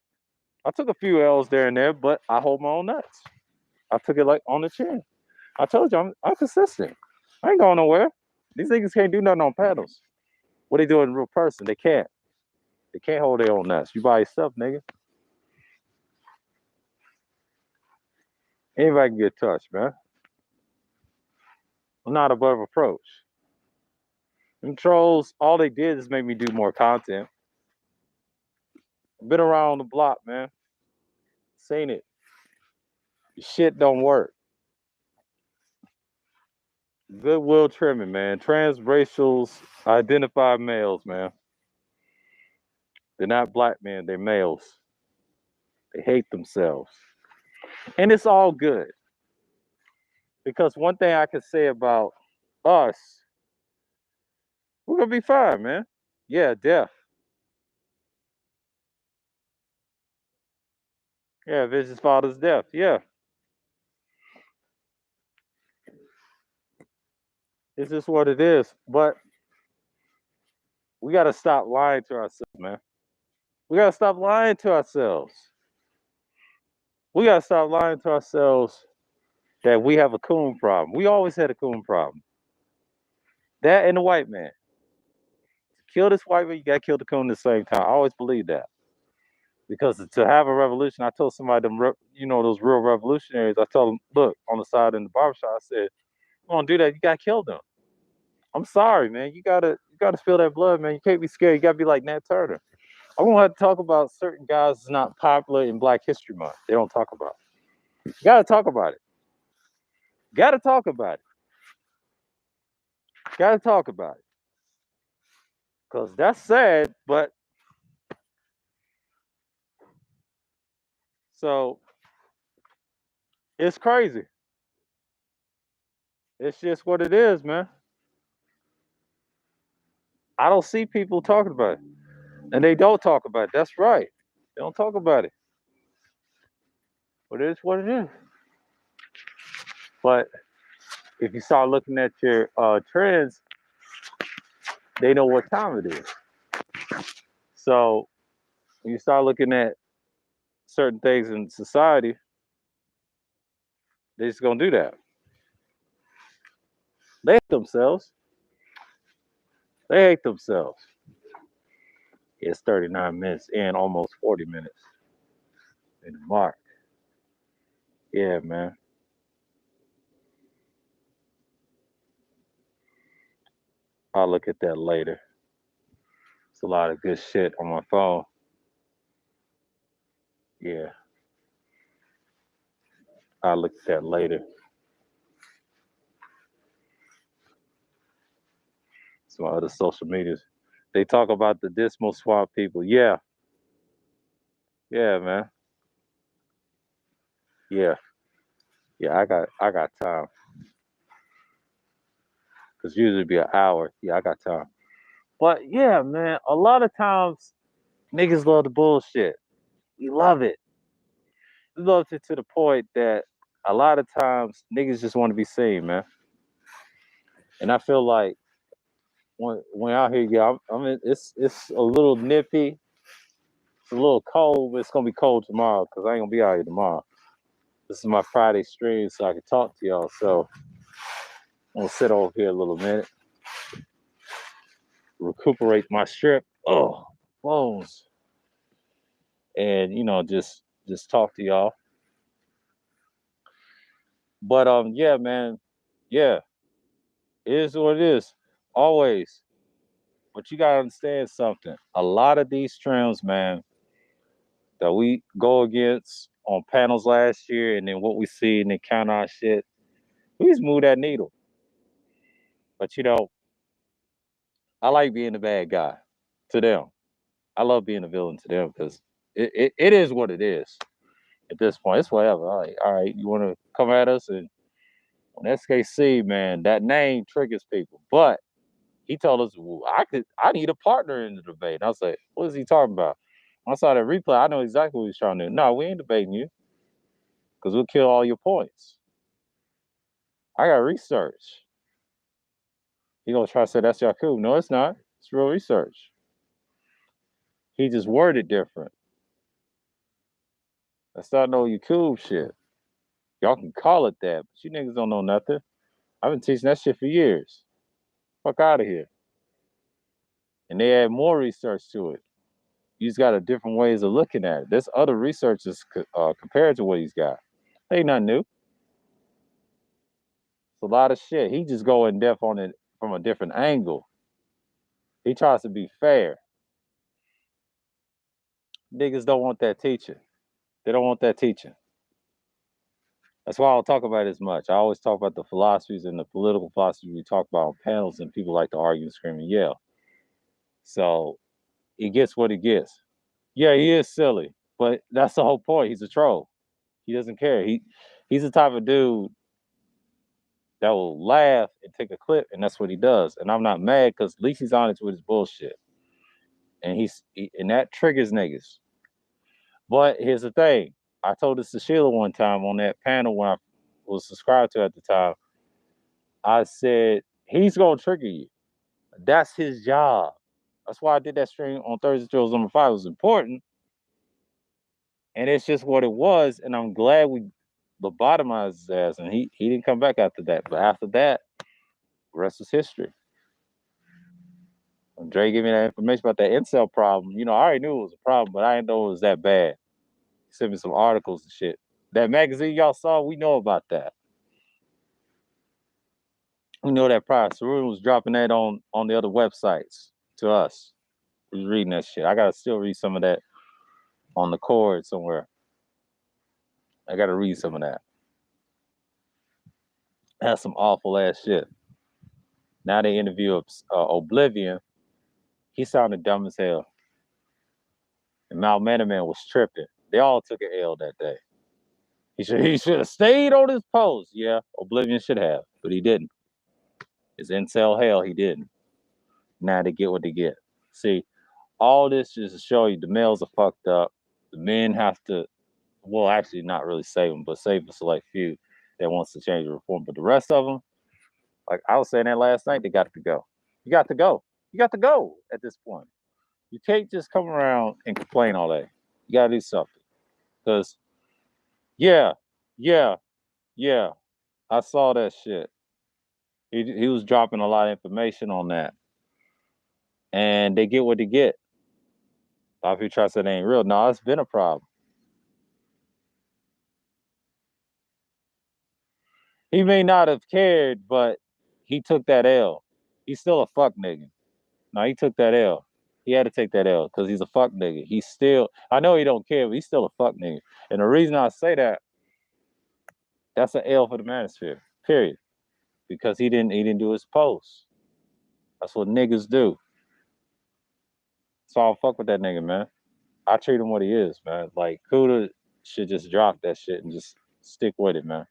I took a few L's there and there, but I hold my own nuts. I took it like on the chin. I told you I'm consistent. I ain't going nowhere. These niggas can't do nothing on paddles. What they do in real person? They can't. They can't hold their own nuts. You by yourself, nigga. Anybody can get touched, man. I'm not above approach. Them trolls, all they did is make me do more content. Been around the block, man. Seen it. Shit don't work. Goodwill trimming, man. Transracials, identified males, man. They're not black men, they're males. They hate themselves. And it's all good. Because one thing I can say about us, we're gonna be fine, man. Yeah, death. Yeah, Vision's father's death. Yeah. It's just what it is. But we gotta stop lying to ourselves, man. We gotta stop lying to ourselves. We gotta stop lying to ourselves that we have a coon problem. We always had a coon problem. That and the white man. To kill this white man, you gotta kill the coon at the same time. I always believe that. Because to have a revolution, I told somebody, those real revolutionaries, I told them, look, on the side in the barbershop, I said, you want to do that, you gotta kill them. I'm sorry, man. You gotta feel that blood, man. You can't be scared. You gotta be like Nat Turner. I'm gonna have to talk about certain guys that's not popular in Black History Month. They don't talk about it. You gotta talk about it. Gotta talk about it. Gotta talk about it. Cause that's sad, but so it's crazy. It's just what it is, man. I don't see people talking about it. And they don't talk about it. That's right. They don't talk about it. But it's what it is. But if you start looking at your trends, they know what time it is. So when you start looking at certain things in society, they're just gonna do that. They hate themselves. They hate themselves. It's 39 minutes in, almost 40 minutes in the mark. Yeah, man. I'll look at that later. It's a lot of good shit on my phone. Yeah, I'll look at that later. some other social medias. They talk about the dismal swamp people. Yeah, yeah, man. Yeah, yeah. I got time. Cause usually be an hour. Yeah, I got time. But yeah, man. A lot of times niggas love the bullshit. We love it. We love it to the point that a lot of times niggas just want to be seen, man. And I feel like when out here, yeah, I mean, it's a little nippy. It's a little cold, but it's gonna be cold tomorrow because I ain't gonna be out here tomorrow. This is my Friday stream, so I can talk to y'all. So I'm gonna sit over here a little minute, recuperate my strip. Oh, bones, and just talk to y'all. But yeah, man, yeah, it is what it is. Always. But you gotta understand something. A lot of these trends, man, that we go against on panels last year, and then what we see and then count our shit, we just move that needle. But I like being the bad guy to them. I love being a villain to them because it is what it is at this point. It's whatever. All right, you want to come at us and on SKC, man, that name triggers people. But he told us, well, I need a partner in the debate. And I was like, what is he talking about? When I saw that replay, I know exactly what he's trying to do. No, we ain't debating you because we'll kill all your points. I got research. He gonna try to say that's Yakub. No, it's not. It's real research. He just worded different. That's not no Yakub shit. Y'all can call it that, but you niggas don't know nothing. I've been teaching that shit for years. Fuck out of here. And they add more research to it. He's got a different ways of looking at it. There's other researchers compared to what he's got. Ain't nothing new. It's a lot of shit. He just go in depth on it from a different angle. He tries to be fair. Niggas don't want that teaching. They don't want that teaching. That's why I don't talk about it as much. I always talk about the philosophies and the political philosophies we talk about on panels, and people like to argue and scream and yell. So he gets what he gets. Yeah, he is silly, but that's the whole point. He's a troll. He doesn't care. He's the type of dude that will laugh and take a clip, and that's what he does. And I'm not mad because at least he's honest with his bullshit, and and that triggers niggas. But here's the thing: I told this to Sheila one time on that panel when I was subscribed to at the time. I said he's gonna trigger you. That's his job. That's why I did that stream on Thursday Drills number 5. It was important, and it's just what it was. And I'm glad we lobotomized his ass, and he didn't come back after that. But after that, the rest is history. When Dre gave me that information about that incel problem, I already knew it was a problem, but I didn't know it was that bad. He sent me some articles and shit. That magazine y'all saw, we know about that. We know that prior. Sarun was dropping that on the other websites to us. We was reading that shit. I gotta still read some of that on the cord somewhere. I gotta read some of that. That's some awful ass shit. Now they interview Oblivion. He sounded dumb as hell. And Mal Manaman was tripping. They all took an L that day. He should have stayed on his post. Yeah, Oblivion should have, but he didn't. It's incel hell, he didn't. Now they get what they get. See, all this just to show you the males are fucked up. The men have to, well, actually not really save them, but save a select few that wants to change the reform. But the rest of them, like I was saying that last night, they got to go. You got to go. You got to go at this point. You can't just come around and complain all day. You got to do something. Because, yeah, yeah, yeah, I saw that shit. He was dropping a lot of information on that. And they get what they get. A lot of people try to say it ain't real. No, it's been a problem. He may not have cared, but he took that L. He's still a fuck nigga. No, he took that L. He had to take that L because he's a fuck nigga. He's still, I know he don't care, but he's still a fuck nigga. And the reason I say that, that's an L for the manosphere, period. Because he didn't do his post. That's what niggas do. So I don't fuck with that nigga, man. I treat him what he is, man. Like Kuda should just drop that shit and just stick with it, man.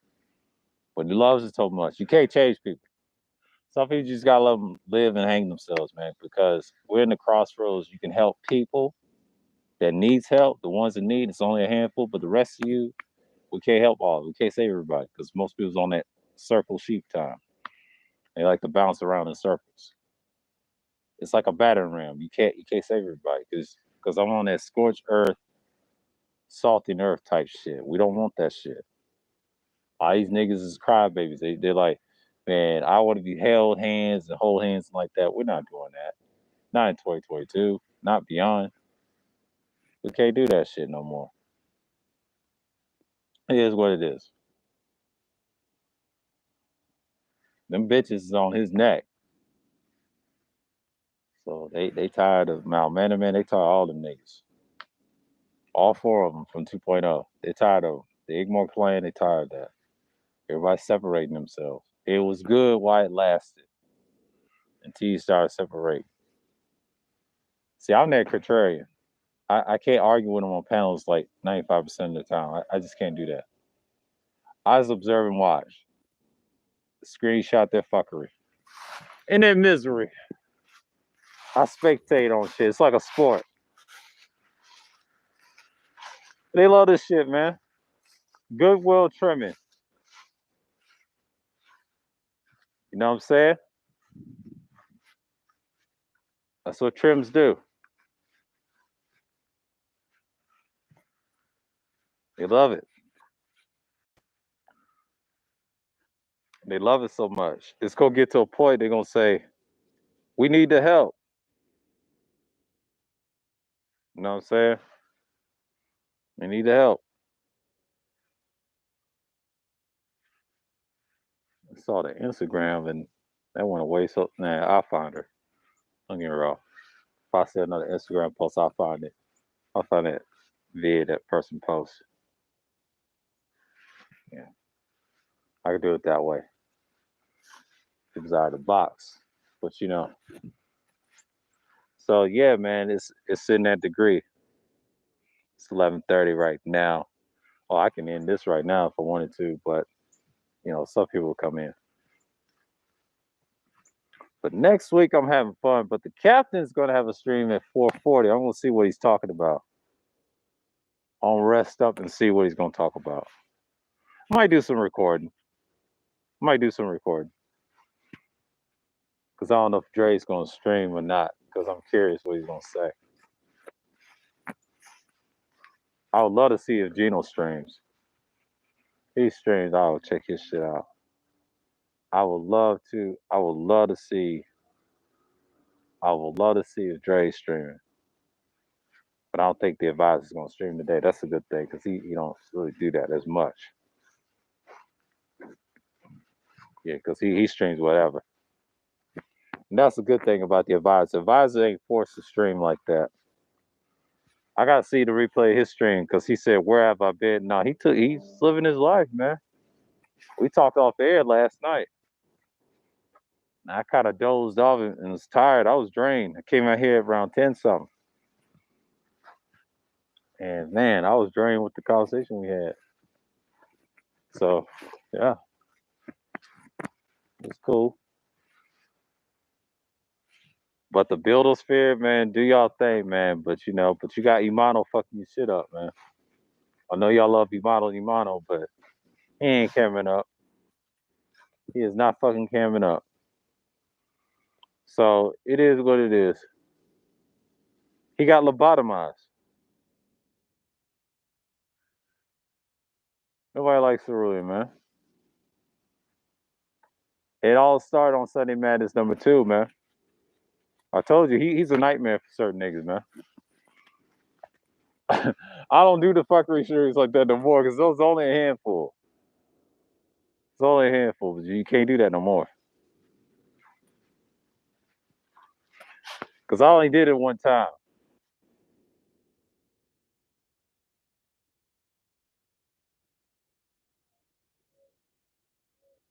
But he loves it so much. You can't change people. Some people just gotta let them live and hang themselves, man. Because we're in the crossroads. You can help people that needs help. The ones that need, it's only a handful. But the rest of you, we can't help all. We can't save everybody because most people's on that circle sheep time. They like to bounce around in circles. It's like a battering ram. You can't save everybody because I'm on that scorched earth, salty earth type shit. We don't want that shit. All these niggas is crybabies. They're like, man, I want to be held hands and hold hands like that. We're not doing that. Not in 2022. Not beyond. We can't do that shit no more. It is what it is. Them bitches is on his neck. So they tired of Mount Man, man. They tired of all them niggas. All four of them from 2.0. They tired of them. The Igmore playing. They tired of that. Everybody separating themselves. It was good while it lasted until you started separating. See, I'm that contrarian. I can't argue with them on panels like 95% of the time. I just can't do that. I just observe and watch. Screenshot their fuckery. And their misery. I spectate on shit. It's like a sport. They love this shit, man. Goodwill trimming. You know what I'm saying? That's what trims do. They love it. They love it so much. It's gonna get to a point they're gonna say, "We need the help." You know what I'm saying? We need the help. I saw the Instagram and that went away. So nah, I'll find her. Don't get me wrong. If I see another Instagram post, I'll find it. I'll find that vid that person posts. Yeah, I can do it that way. It was out of the box, but you know. So yeah, man, it's sitting at degree. It's 11:30 right now. Oh, I can end this right now if I wanted to, but you know, some people will come in. But next week I'm having fun. But the captain's gonna have a stream at 4:40. I'm gonna see what he's talking about. I'll rest up and see what he's gonna talk about. Might do some recording. Might do some recording because I don't know if Dre's gonna stream or not. Because I'm curious what he's gonna say. I would love to see if Gino streams. He streams. I will check his shit out. I would love to. I would love to see. I would love to see if Dre's streaming. But I don't think the advisor's gonna stream today. That's a good thing because he don't really do that as much. Yeah, because he streams whatever. And that's a good thing about the advisor. Advisor ain't forced to stream like that. I gotta see the replay of his stream because he said, "Where have I been?" No, he's living his life, man. We talked off air last night. And I kind of dozed off and was tired. I was drained. I came out here around 10 something. And man, I was drained with the conversation we had. So yeah, it's cool. But the buildosphere, man, do y'all thing, man. But you got Imano fucking your shit up, man. I know y'all love Imano, but he ain't coming up. He is not fucking coming up. So it is what it is. He got lobotomized. Nobody likes Cerulean, man. It all started on Sunday Madness #2, man. I told you he's a nightmare for certain niggas, man. I don't do the fuckery series like that no more because those only a handful. It's only a handful, but you can't do that no more. Because I only did it one time.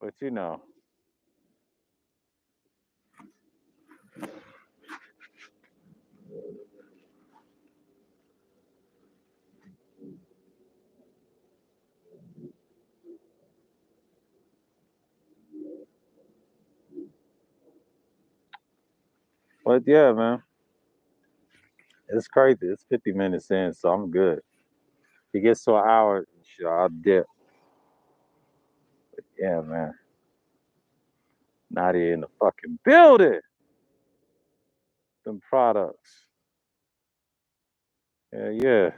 But But yeah, man, it's crazy. It's 50 minutes in, so I'm good. If it gets to an hour, shit, I'll dip. Yeah, man. Nadia in the fucking building. Them products. Yeah, yeah.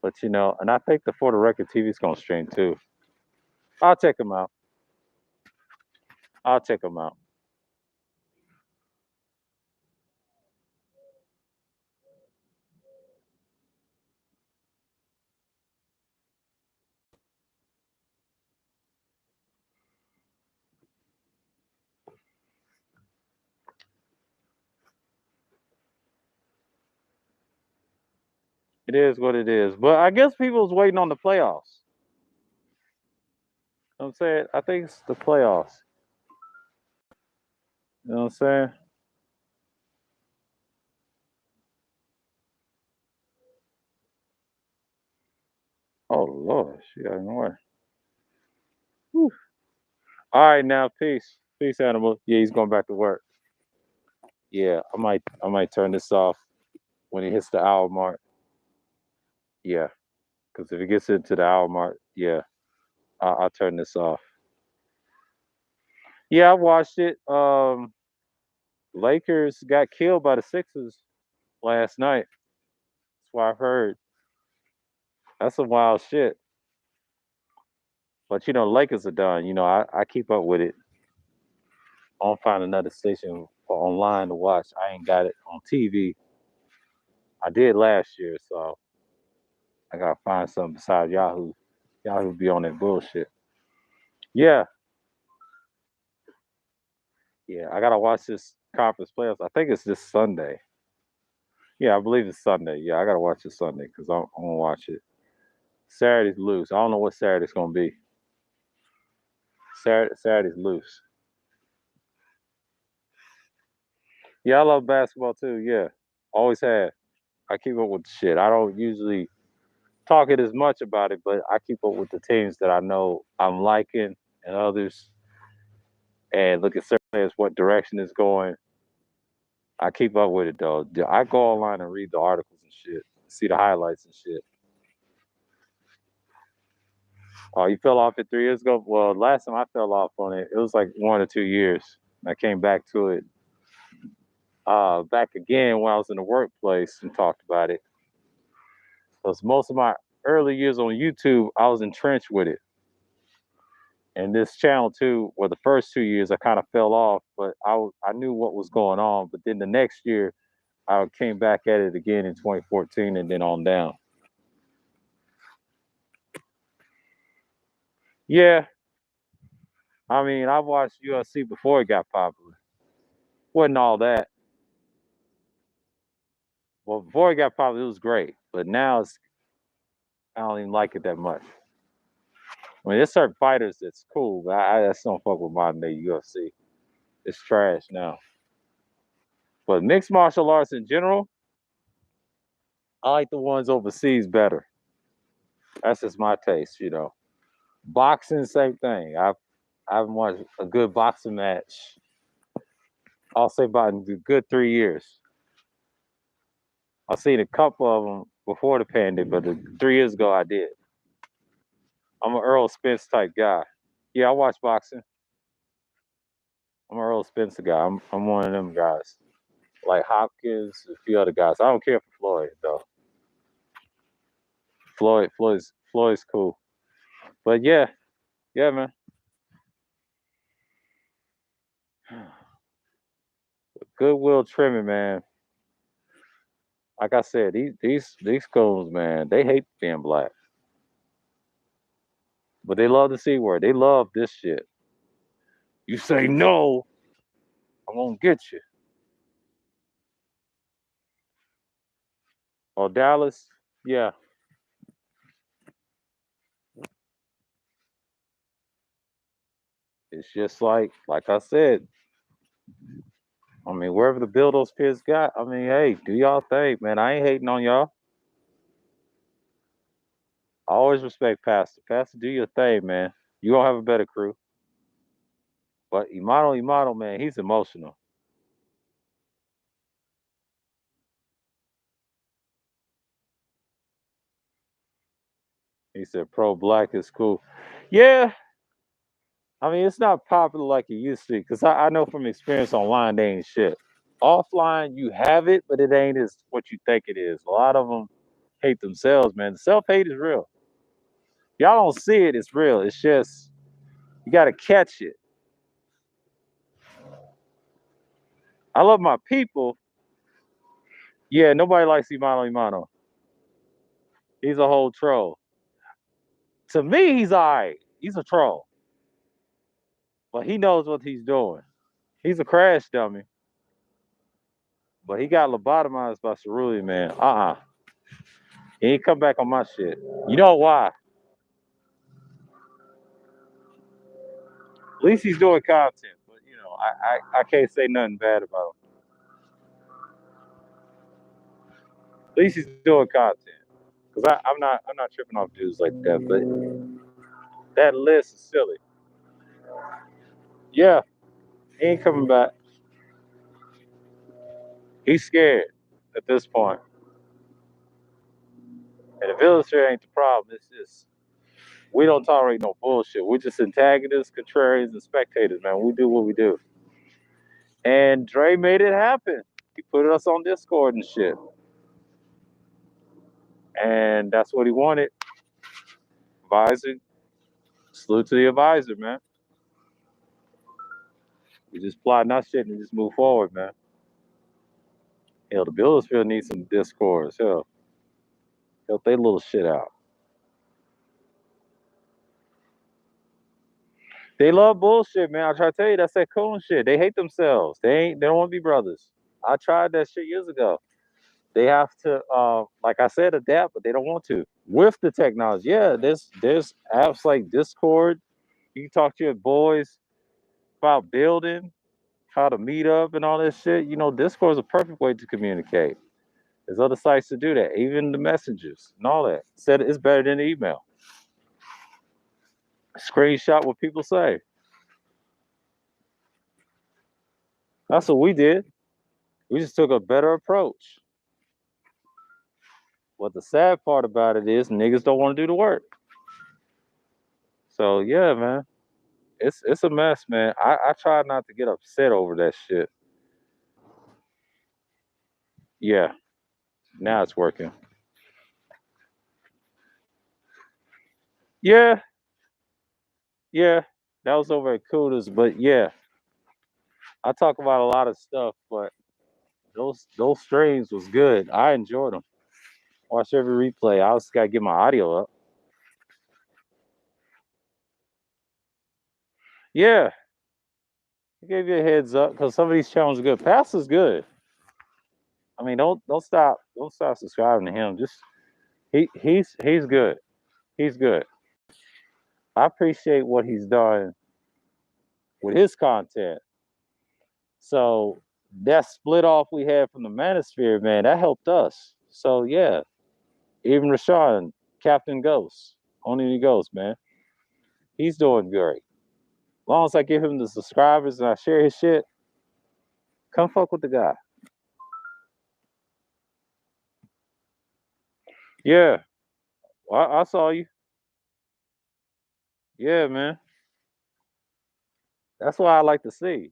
But and I think the For the Record TV's gonna stream too. I'll check them out. I'll check them out. It is what it is. But I guess people's waiting on the playoffs. You know what I'm saying? I think it's the playoffs. You know what I'm saying? Oh Lord, she got more. Whew. All right, now peace, peace, animal. Yeah, he's going back to work. Yeah, I might turn this off when it hits the hour mark. Yeah, because if it gets into the hour mark, yeah, I'll turn this off. Yeah, I watched it. Lakers got killed by the Sixers last night. That's what I heard. That's some wild shit. But Lakers are done. I keep up with it. I'll find another station online to watch. I ain't got it on TV. I did last year, so I gotta find something besides Yahoo. Yahoo be on that bullshit. Yeah, yeah. I gotta watch this conference playoffs. I think it's this Sunday. Yeah, I believe it's Sunday. Yeah, I gotta watch it Sunday because I'm gonna watch it. Saturday's loose. I don't know what Saturday's gonna be. Saturday's loose. Yeah, I love basketball too. Yeah, always have. I keep up with the shit. I don't usually talk it as much about it, but I keep up with the teams that I know I'm liking and others, and look at certain players what direction it's going. I keep up with it though. I go online and read the articles and shit, see the highlights and shit. Oh, you fell off it 3 years ago? Well, last time I fell off on it, it was like 1 or 2 years. I came back to it back again when I was in the workplace and talked about it. Because most of my early years on YouTube, I was entrenched with it. And this channel too, well, the first 2 years I kind of fell off, but I knew what was going on. But then the next year, I came back at it again in 2014 and then on down. Yeah, I mean, I watched UFC before it got popular. Wasn't all that. Well, before it got popular, it was great, but now I don't even like it that much. I mean, there's certain fighters that's cool, but I just don't fuck with modern day UFC. It's trash now. But mixed martial arts in general, I like the ones overseas better. That's just my taste. Boxing, same thing. I haven't watched a good boxing match. I'll say about a good 3 years. I've seen a couple of them before the pandemic, but 3 years ago I did. I'm an Earl Spence type guy. Yeah, I watch boxing. I'm an Earl Spencer guy. I'm one of them guys. Like Hopkins, a few other guys. I don't care for Floyd though. Floyd's cool. But yeah, yeah, man. Goodwill trimming, man. Like I said, these schools, man, they hate being black. But they love the C word. They love this shit. You say no, I'm gonna get you. Oh, Dallas, yeah. It's just like I said, I mean, wherever the bill those kids got, I mean, hey, do y'all thing, man. I ain't hating on y'all. I always respect Pastor. Pastor, do your thing, man. You gonna have a better crew. But Imano, man, he's emotional. He said pro-black is cool. Yeah, I mean it's not popular like it used to because I know from experience online they ain't shit. Offline you have it, but it ain't as what you think it is. A lot of them hate themselves, man. The self-hate is real. Y'all don't see it, it's real. It's just you gotta catch it. I love my people. Yeah, nobody likes Imano Imano. He's a whole troll. To me, he's alright. He's a troll. But he knows what he's doing. He's a crash dummy. But he got lobotomized by Cerulli, man. He ain't come back on my shit. You know why? At least he's doing content. But you know, I can't say nothing bad about him. At least he's doing content. Cause I'm not tripping off dudes like that. But that list is silly. Yeah, he ain't coming back. He's scared at this point. And the military ain't the problem. It's just we don't tolerate no bullshit. We're just antagonists, contrarians, and spectators, man. We do what we do. And Dre made it happen. He put us on Discord and shit. And that's what he wanted. Advisor, salute to the advisor, man. We just plotting our shit and just move forward, man. Hell, the Buildersfield needs some Discords. Hell, help they little shit out. They love bullshit, man. I try to tell you that's that Coons shit. They hate themselves. They don't want to be brothers. I tried that shit years ago. They have to, like I said, adapt, but they don't want to. With the technology, yeah, there's apps like Discord. You can talk to your boys about building, how to meet up, and all this shit. You know, Discord is a perfect way to communicate. There's other sites to do that, even the messages and all that. Said it's better than email. Screenshot what people say. That's what we did. We just took a better approach. What the sad part about it is niggas don't want to do the work. So yeah, man. It's a mess, man. I try not to get upset over that shit. Yeah, now it's working. Yeah, yeah. That was over at Cooters, but yeah, I talk about a lot of stuff, but those streams was good. I enjoyed them. Watch every replay. I just gotta get my audio up. Yeah, I gave you a heads up because some of these channels are good. Pastor's good. I mean, don't stop subscribing to him. Just he's good. He's good. I appreciate what he's done with his content. So that split off we had from the Manosphere, man, that helped us. So yeah, even Rashawn, Captain Ghost, only the Ghost, man, he's doing great. As long as I give him the subscribers and I share his shit, come fuck with the guy. Yeah, I saw you. Yeah, man. That's what I like to see.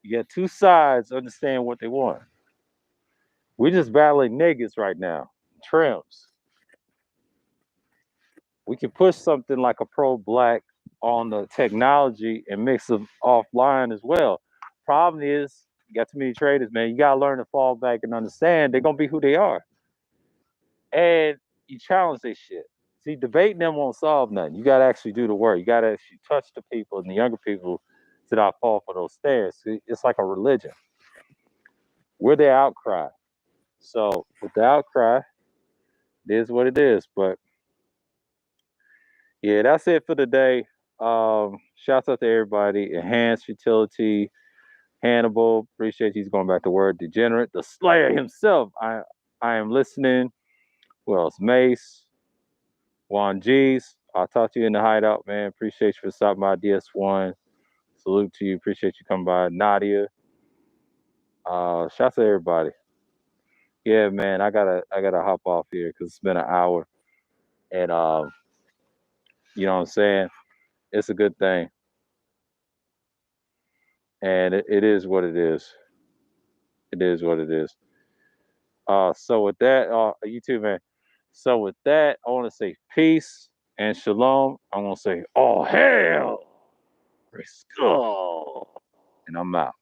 You got two sides understand what they want. We're just battling niggas right now. Trims. We can push something like a pro-black on the technology and mix them offline as well. Problem is, you got too many traders, man. You gotta learn to fall back and understand they're gonna be who they are. And you challenge this shit. See, debating them won't solve nothing. You gotta actually do the work. You gotta actually touch the people and the younger people to not fall for those stares. See, it's like a religion. We're the outcry. So with the outcry, it is what it is. But yeah, that's it for today. Shouts out to everybody. Enhanced Utility, Hannibal. Appreciate he's going back to word. Degenerate, the Slayer himself. I am listening. Who else? Mace, Juan G's. I'll talk to you in the hideout, man. Appreciate you for stopping by DS1. Salute to you. Appreciate you coming by. Nadia. Shouts to everybody. Yeah, man. I gotta hop off here because it's been an hour. And you know what I'm saying? It's a good thing. And it is what it is. It is what it is. So with that, you too, man. So with that, I want to say peace and shalom. I want to say, oh hell, let's go, and I'm out.